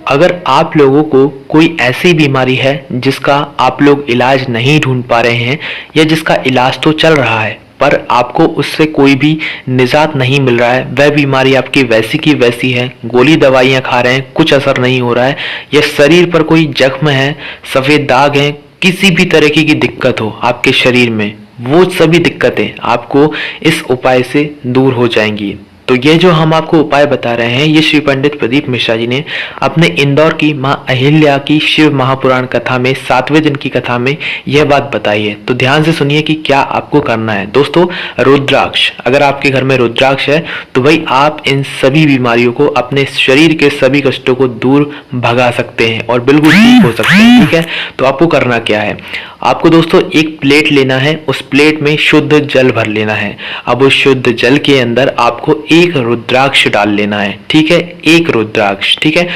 अगर आप लोगों को कोई ऐसी बीमारी है जिसका आप लोग इलाज नहीं ढूंढ पा रहे हैं या जिसका इलाज तो चल रहा है पर आपको उससे कोई भी निजात नहीं मिल रहा है, वह बीमारी आपकी वैसी की वैसी है, गोली दवाइयाँ खा रहे हैं कुछ असर नहीं हो रहा है, या शरीर पर कोई जख्म है, सफ़ेद दाग हैं, किसी भी तरीके की दिक्कत हो आपके शरीर में, वो सभी दिक्कतें आपको इस उपाय से दूर हो जाएंगी। तो ये जो हम आपको उपाय बता रहे हैं ये श्री पंडित प्रदीप मिश्रा जी ने अपने इंदौर की मां अहिल्या की शिव महापुराण कथा में 7वें दिन की कथा में यह बात बताई है। तो ध्यान से सुनिए कि क्या आपको करना है। दोस्तों, रुद्राक्ष, अगर आपके घर में रुद्राक्ष है तो भाई आप इन सभी बीमारियों को, अपने शरीर के सभी कष्टों को दूर भगा सकते हैं और बिल्कुल ठीक हो सकते हैं। ठीक है, तो आपको करना क्या है, आपको दोस्तों एक प्लेट लेना है, उस प्लेट में शुद्ध जल भर लेना है। अब उस शुद्ध जल के अंदर आपको एक रुद्राक्ष डाल लेना है। ठीक है, एक रुद्राक्ष, ठीक है,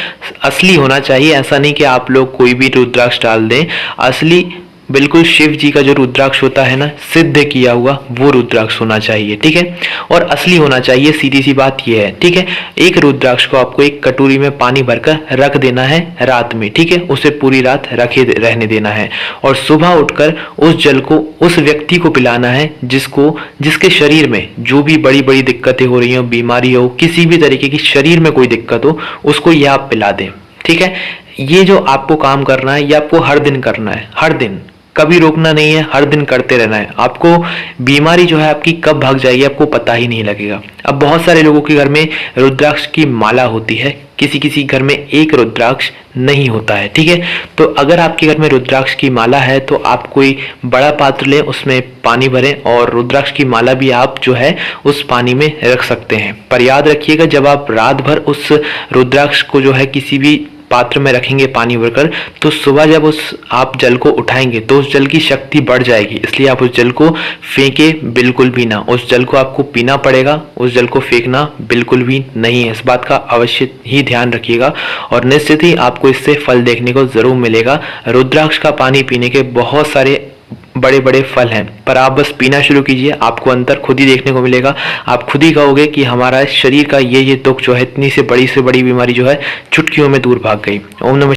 असली होना चाहिए, ऐसा नहीं कि आप लोग कोई भी रुद्राक्ष डाल दें। असली बिल्कुल शिव जी का जो रुद्राक्ष होता है ना, सिद्ध किया हुआ, वो रुद्राक्ष होना चाहिए। ठीक है, और असली होना चाहिए, सीधी सी बात ये है। ठीक है, एक रुद्राक्ष को आपको एक कटोरी में पानी भरकर रख देना है रात में। ठीक है, उसे पूरी रात रखे रहने देना है और सुबह उठकर उस जल को उस व्यक्ति को पिलाना है जिसके शरीर में जो भी बड़ी बड़ी दिक्कतें हो रही हो, बीमारी हो, किसी भी तरीके की शरीर में कोई दिक्कत हो, उसको यह आप पिला दें। ठीक है, ये जो आपको काम करना है ये आपको हर दिन करना है, हर दिन, कभी रोकना नहीं है, हर दिन करते रहना है। आपको बीमारी जो है आपकी कब भाग जाएगी आपको पता ही नहीं लगेगा। अब बहुत सारे लोगों के घर में रुद्राक्ष की माला होती है, किसी किसी घर में एक रुद्राक्ष नहीं होता है। ठीक है, तो अगर आपके घर में रुद्राक्ष की माला है तो आप कोई बड़ा पात्र लें, उसमें पानी भरें और रुद्राक्ष की माला भी आप जो है उस पानी में रख सकते हैं। पर याद रखिएगा, जब आप रात भर उस रुद्राक्ष को जो है किसी भी पात्र में रखेंगे पानी भरकर, तो सुबह जब उस आप जल को उठाएंगे तो उस जल की शक्ति बढ़ जाएगी। इसलिए आप उस जल को फेंके बिल्कुल भी ना, उस जल को आपको पीना पड़ेगा, उस जल को फेंकना बिल्कुल भी नहीं है। इस बात का अवश्य ही ध्यान रखिएगा और निश्चित ही आपको इससे फल देखने को जरूर मिलेगा। रुद्राक्ष का पानी पीने के बहुत सारे बड़े बड़े फल हैं, पर आप बस पीना शुरू कीजिए, आपको अंतर खुद ही देखने को मिलेगा। आप खुद ही कहोगे कि हमारा शरीर का ये दुख जो है, इतनी से बड़ी बीमारी जो है चुटकियों में दूर भाग गई। ओम नमः।